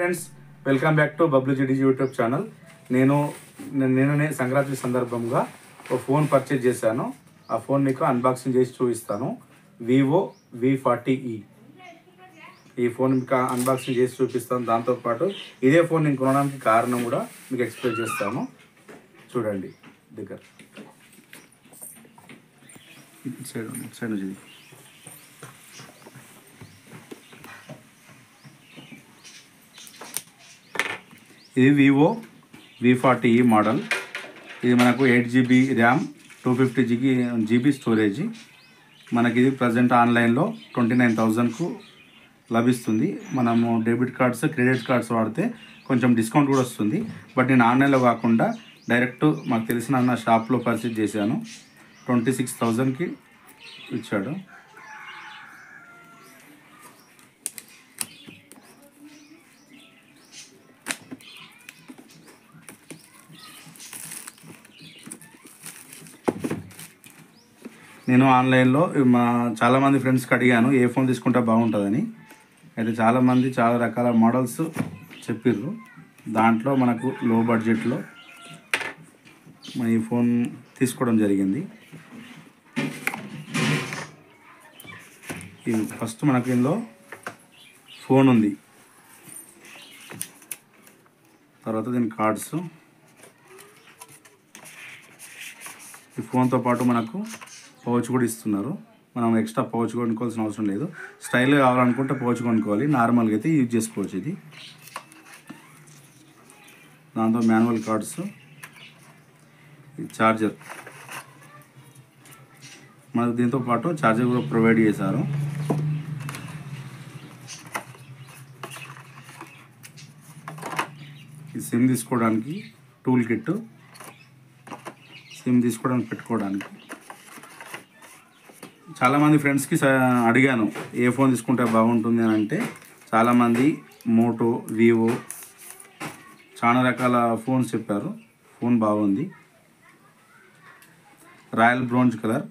Friends, welcome back to Bablu GDG YouTube channel. నిన్ననే సంక్రాంతి సందర్భంగా ఒక ఫోన్ పర్చేజ్ చేశాను. ఆ ఫోన్ మీకు అన్బాక్సింగ్ చేసి చూపిస్తాను. Vivo V40e. ఈ ఫోన్ మీకు అన్బాక్సింగ్ చేసి చూపిస్తాను. దాంతోపాటు ఇదే ఫోన్ నేను కొనడానికి కారణం కూడా మీకు ఎక్స్ప్లెయిన్ చేస్తాను. చూడండి దగ్గర సైడ్ నుంచి. ఇది వివో V40e మోడల్. ఇది మనకు 8GB ర్యామ్, 250GB స్టోరేజ్. మనకి ఇది ప్రజెంట్ ఆన్లైన్లో 29,000కు లభిస్తుంది. మనము డెబిట్ కార్డ్స్, క్రెడిట్ కార్డ్స్ వాడితే కొంచెం డిస్కౌంట్ కూడా వస్తుంది. బట్ నేను ఆన్లైన్లో కాకుండా డైరెక్ట్ మాకు తెలిసిన షాప్లో పర్చేజ్ చేశాను. 26,000కి ఇచ్చాడు. నేను ఆన్లైన్లో చాలామంది ఫ్రెండ్స్కి అడిగాను ఏ ఫోన్ తీసుకుంటే బాగుంటుందని. అయితే చాలామంది చాలా రకాల మోడల్స్ చెప్పిర్రు. దాంట్లో మనకు లో బడ్జెట్లో మన ఈ ఫోన్ తీసుకోవడం జరిగింది. ఇది ఫస్ట్ మనకు ఇందులో ఫోన్ ఉంది, తర్వాత దీని కార్డ్స్. ఈ ఫోన్తో పాటు మనకు పౌచ్ కూడా ఇస్తున్నారు. మనం ఎక్స్ట్రా పౌచ్ కొనుక్కోవాల్సిన అవసరం లేదు. స్టైల్గా కావాలనుకుంటే పౌచ్ కొనుక్కోవాలి, నార్మల్గా అయితే యూజ్ చేసుకోవచ్చు. ఇది దాంతో మాన్యువల్ కార్డ్స్, ఛార్జర్. మనకు దీంతో పాటు ఛార్జర్ కూడా ప్రొవైడ్ చేశారు. ఈ సిమ్ తీసుకోవడానికి టూల్ కిట్, సిమ్ తీసుకోవడానికి పెట్టుకోవడానికి. చాలామంది ఫ్రెండ్స్కి అడిగాను ఏ ఫోన్ తీసుకుంటే బాగుంటుంది అని. అంటే చాలామంది మోటో, వివో చాలా రకాల ఫోన్స్ చెప్పారు. ఫోన్ బాగుంది, రాయల్ బ్రోంజ్ కలర్.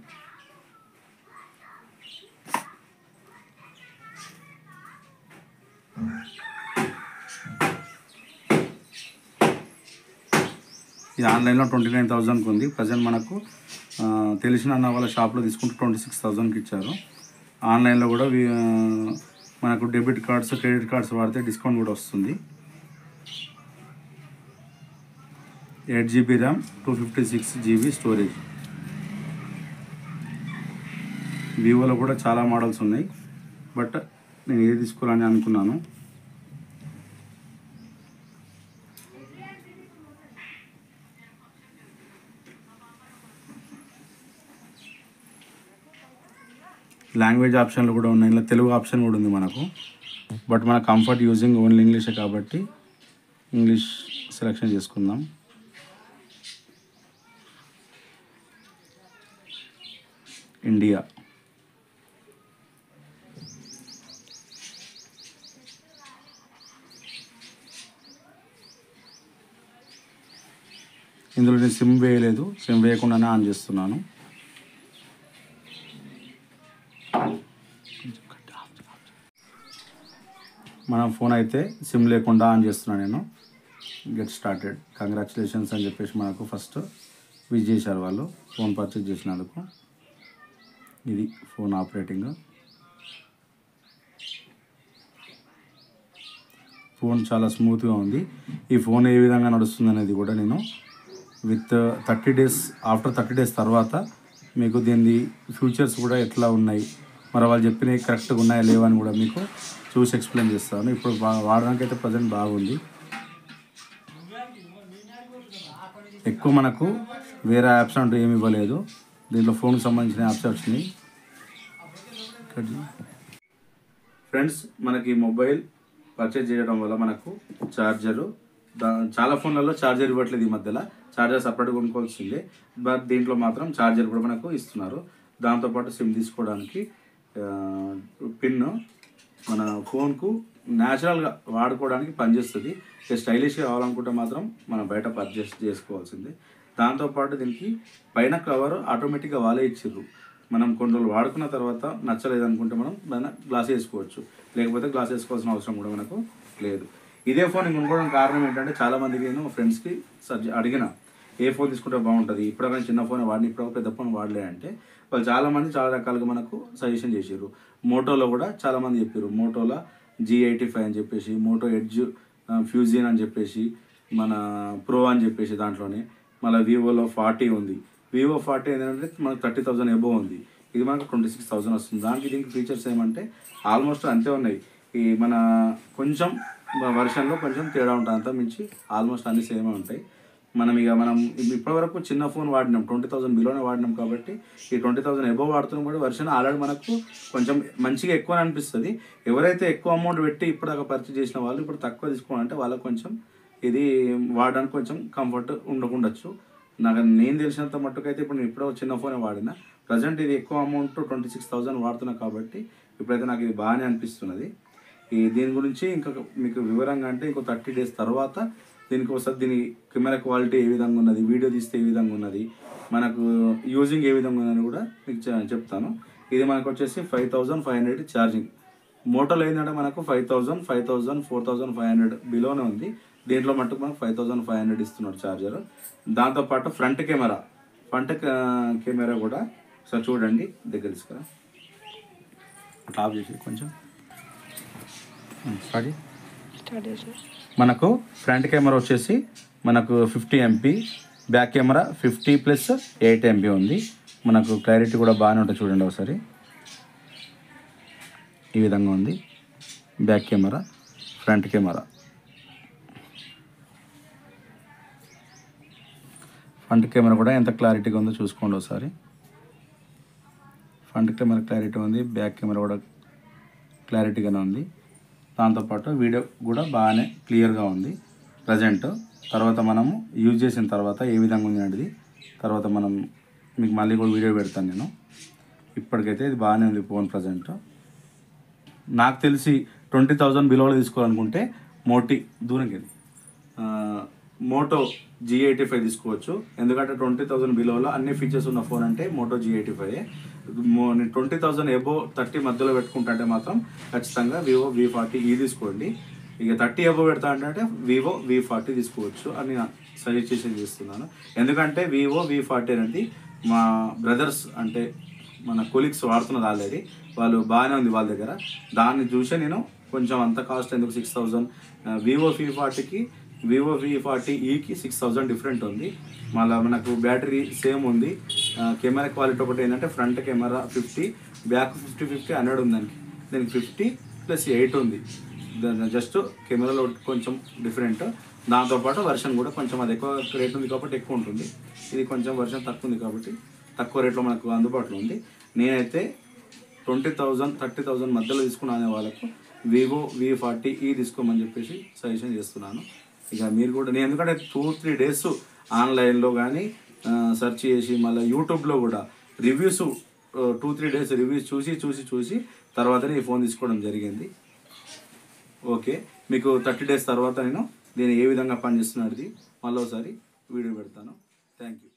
ఇది ఆన్లైన్లో 29,000కి ఉంది. ప్రజెంట్ మనకు తెలిసిన వాళ్ళ షాప్లో తీసుకుంటే 26,000కి ఇచ్చారు. ఆన్లైన్లో కూడా మనకు డెబిట్ కార్డ్స్, క్రెడిట్ కార్డ్స్ వాడితే డిస్కౌంట్ కూడా వస్తుంది. 8GB RAM, 256GB storage. వివోలో కూడా చాలా మోడల్స్ ఉన్నాయి, బట్ నేను ఏది తీసుకోవాలని అనుకున్నాను. లాంగ్వేజ్ ఆప్షన్లు కూడా ఉన్నాయి. ఇలా తెలుగు ఆప్షన్ కూడా ఉంది మనకు. బట్ మన కంఫర్ట్ యూజింగ్ ఓన్లీ ఇంగ్లీషే కాబట్టి ఇంగ్లీష్ సెలెక్షన్ చేసుకుందాం. ఇండియా. ఇందులో నేను సిమ్ వేయలేదు, సిమ్ వేయకుండానే ఆన్ చేస్తున్నాను. మన ఫోన్ అయితే సిమ్ లేకుండా ఆన్ చేస్తున్నాను నేను. Get started. కంగ్రాచులేషన్స్ అని చెప్పేసి మనకు ఫస్ట్ విష్ చేశారు వాళ్ళు ఫోన్ పర్చేజ్ చేసినందుకు. ఇది ఫోన్ ఆపరేటింగ్. ఫోన్ చాలా స్మూత్గా ఉంది. ఈ ఫోన్ ఏ విధంగా నడుస్తుంది అనేది కూడా నేను విత్ 30 days, ఆఫ్టర్ 30 days తర్వాత మీకు దీని ఫ్యూచర్స్ కూడా ఎట్లా ఉన్నాయి, మరి వాళ్ళు చెప్పినవి కరెక్ట్గా ఉన్నాయా లేవా అని కూడా మీకు చూసి ఎక్స్ప్లెయిన్ చేస్తాను. ఇప్పుడు వాడడానికి అయితే ప్రజెంట్ బాగుంది. ఎక్కువ మనకు వేరే యాప్స్ అంటూ ఏమి ఇవ్వలేదు. దీంట్లో ఫోన్కి సంబంధించిన యాప్స్ వచ్చినాయి. ఫ్రెండ్స్, మనకి మొబైల్ పర్చేజ్ చేయడం వల్ల మనకు ఛార్జరు, చాలా ఫోన్లలో ఛార్జర్ ఇవ్వట్లేదు ఈ మధ్యలో. ఛార్జర్ సపరేట్గా కొనుక్కోవాల్సిందే. బట్ దీంట్లో మాత్రం ఛార్జర్ కూడా మనకు ఇస్తున్నారు. దాంతోపాటు సిమ్ తీసుకోవడానికి పిన్ మన ఫోన్కు న్యాచురల్గా వాడుకోవడానికి పనిచేస్తుంది. స్టైలిష్గా కావాలనుకుంటే మాత్రం మనం బయట పర్చేస్ చేసుకోవాల్సిందే. దాంతోపాటు దీనికి పైన కవర్ ఆటోమేటిక్గా వాళ్ళే ఇచ్చిర్రు. మనం కొన్ని రోజులు వాడుకున్న తర్వాత నచ్చలేదు అనుకుంటే మనం దాన్ని గ్లాస్ వేసుకోవచ్చు, లేకపోతే గ్లాస్ వేసుకోవాల్సిన అవసరం కూడా మనకు లేదు. ఇదే ఫోన్ కొనుక్కోవడానికి కారణం ఏంటంటే చాలామందికి నేను ఫ్రెండ్స్కి అడిగిన ఏ ఫోన్ తీసుకుంటే బాగుంటుంది, ఇప్పటికైనా చిన్న ఫోన్ వాడిని, ఇప్పుడు పెద్ద ఫోన్ వాడలే అంటే వాళ్ళు చాలామంది చాలా రకాలుగా మనకు సజెషన్ చేసారు. మోటోలో కూడా చాలామంది చెప్పారు, మోటోలో G85 అని చెప్పేసి, మోటో ఎడ్జ్ ఫ్యూజియన్ అని చెప్పేసి, మన ప్రో అని చెప్పేసి దాంట్లోనే. మళ్ళీ వివోలో 40 ఉంది. వివో 40 ఏంటంటే మనకు 30,000 ఎబో ఉంది. ఇది మనకు 26,000 వస్తుంది. దానికి దీనికి ఫీచర్స్ ఏమంటే ఆల్మోస్ట్ అంతే ఉన్నాయి. ఈ మన కొంచెం వర్షన్లో కొంచెం తేడా ఉంటుంది, అంతా మించి ఆల్మోస్ట్ అన్ని సేమే ఉంటాయి. మనం ఇప్పటివరకు చిన్న ఫోన్ వాడినాం, 20,000 బిలోనే వాడినాం కాబట్టి ఈ 20,000 ఎబో వాడుతున్నాం కూడా వర్షన్ ఆల్రెడీ మనకు కొంచెం మంచిగా ఎక్కువ అనిపిస్తుంది. ఎవరైతే ఎక్కువ అమౌంట్ పెట్టి ఇప్పుడు పర్చేజ్ చేసిన వాళ్ళు ఇప్పుడు తక్కువ తీసుకోవాలంటే వాళ్ళకి కొంచెం ఇది వాడడానికి కొంచెం కంఫర్ట్ ఉండకుండొచ్చు. నేను తెలిసినంత మట్టుకైతే ఇప్పుడు నేను ఎప్పుడో చిన్న ఫోనే వాడినా. ప్రజెంట్ ఇది ఎక్కువ అమౌంట్ 26,000 వాడుతున్నా కాబట్టి ఇప్పుడైతే నాకు ఇది బాగానే అనిపిస్తున్నది. దీని గురించి ఇంకా మీకు వివరంగా అంటే ఇంకో 30 days తర్వాత దీనికి ఒకసారి దీని కెమెరా క్వాలిటీ ఏ విధంగా ఉన్నది, వీడియో తీస్తే ఏ విధంగా ఉన్నది, మనకు యూజింగ్ ఏ విధంగా ఉన్నదని కూడా మీకు చెప్తాను. ఇది మనకు వచ్చేసి 5,500 ఛార్జింగ్. మోటోలో ఏంటంటే మనకు 5,000, 5,000, 4,500 బిలోనే ఉంది. దీంట్లో మట్టుకు మనకు 5,500 ఇస్తున్నాడు ఛార్జర్. దాంతోపాటు ఫ్రంట్ కెమెరా కూడా ఒకసారి చూడండి, దగ్గర తీసుకురా, టాప్ చేసి కొంచెం మనకు ఫ్రంట్ కెమెరా వచ్చేసి మనకు 50 MP, బ్యాక్ కెమెరా 50+8 MP ఉంది. మనకు క్లారిటీ కూడా బాగానే ఉంటుంది, చూడండి ఒకసారి. ఈ విధంగా ఉంది back camera, front camera. Front camera కూడా ఎంత క్లారిటీగా ఉందో చూసుకోండి ఒకసారి. ఫ్రంట్ కెమెరా క్లారిటీ ఉంది, బ్యాక్ కెమెరా కూడా క్లారిటీగానే ఉంది. దాంతోపాటు వీడియో కూడా బాగానే క్లియర్గా ఉంది ప్రజెంట్. తర్వాత మనము యూజ్ చేసిన తర్వాత ఏ విధంగా ఉంది అనేది తర్వాత మనం మీకు మళ్ళీ కూడా వీడియో పెడతాను నేను. ఇప్పటికైతే ఇది బాగానే ఉంది ఫోన్ ప్రజెంట్. నాకు తెలిసి 20,000 బిలోలో తీసుకోవాలనుకుంటే మోటో G85 తీసుకోవచ్చు. ఎందుకంటే 20,000 బిలోలో అన్ని ఫీచర్స్ ఉన్న ఫోన్ అంటే మోటో G85. 20,000 ఎబో 30 మధ్యలో పెట్టుకుంటే మాత్రం ఖచ్చితంగా వివో V40 తీసుకోండి. ఇక 30 ఎబో పెడతా అంటే వివో V40 తీసుకోవచ్చు అని సజెస్ట్ చేస్తున్నాను. ఎందుకంటే వివో V40 అనేది మా బ్రదర్స్ అంటే మన కొలీగ్స్ వాడుతున్నది ఆల్రెడీ, వాళ్ళు బాగానే ఉంది వాళ్ళ దగ్గర. దాన్ని చూసే నేను కొంచెం అంత కాస్ట్ ఎందుకు 6,000, వివో V40 6,000 డిఫరెంట్ ఉంది. మళ్ళీ మనకు బ్యాటరీ సేమ్ ఉంది. కెమెరా క్వాలిటీ ఒకటి ఏంటంటే ఫ్రంట్ కెమెరా 50, బ్యాక్ 50 100 ఉంది. దీనికి 50+8 ఉంది. జస్ట్ కెమెరాలో కొంచెం డిఫరెంట్. దాంతోపాటు వర్షన్ కూడా కొంచెం అది ఎక్కువ రేట్ ఉంది కాబట్టి ఎక్కువ ఉంటుంది. ఇది కొంచెం వర్షన్ తక్కువ ఉంది కాబట్టి తక్కువ రేట్లో మనకు అందుబాటులో ఉంది. నేనైతే 20,000, 30,000 మధ్యలో తీసుకునే వాళ్ళకు వివో V40 తీసుకోమని చెప్పేసి సజెషన్ చేస్తున్నాను. ఇక మీరు కూడా నేను ఎందుకంటే 2-3 days ఆన్లైన్లో కానీ సెర్చ్ చేసి మళ్ళీ యూట్యూబ్లో కూడా రివ్యూస్ 2-3 days రివ్యూస్ చూసి తర్వాతనే ఈ ఫోన్ తీసుకోవడం జరిగింది. ఓకే, మీకు 30 days తర్వాత నేను దీన్ని ఏ విధంగా పనిచేస్తున్నది మళ్ళీ ఒకసారి వీడియో పెడతాను. Thank you.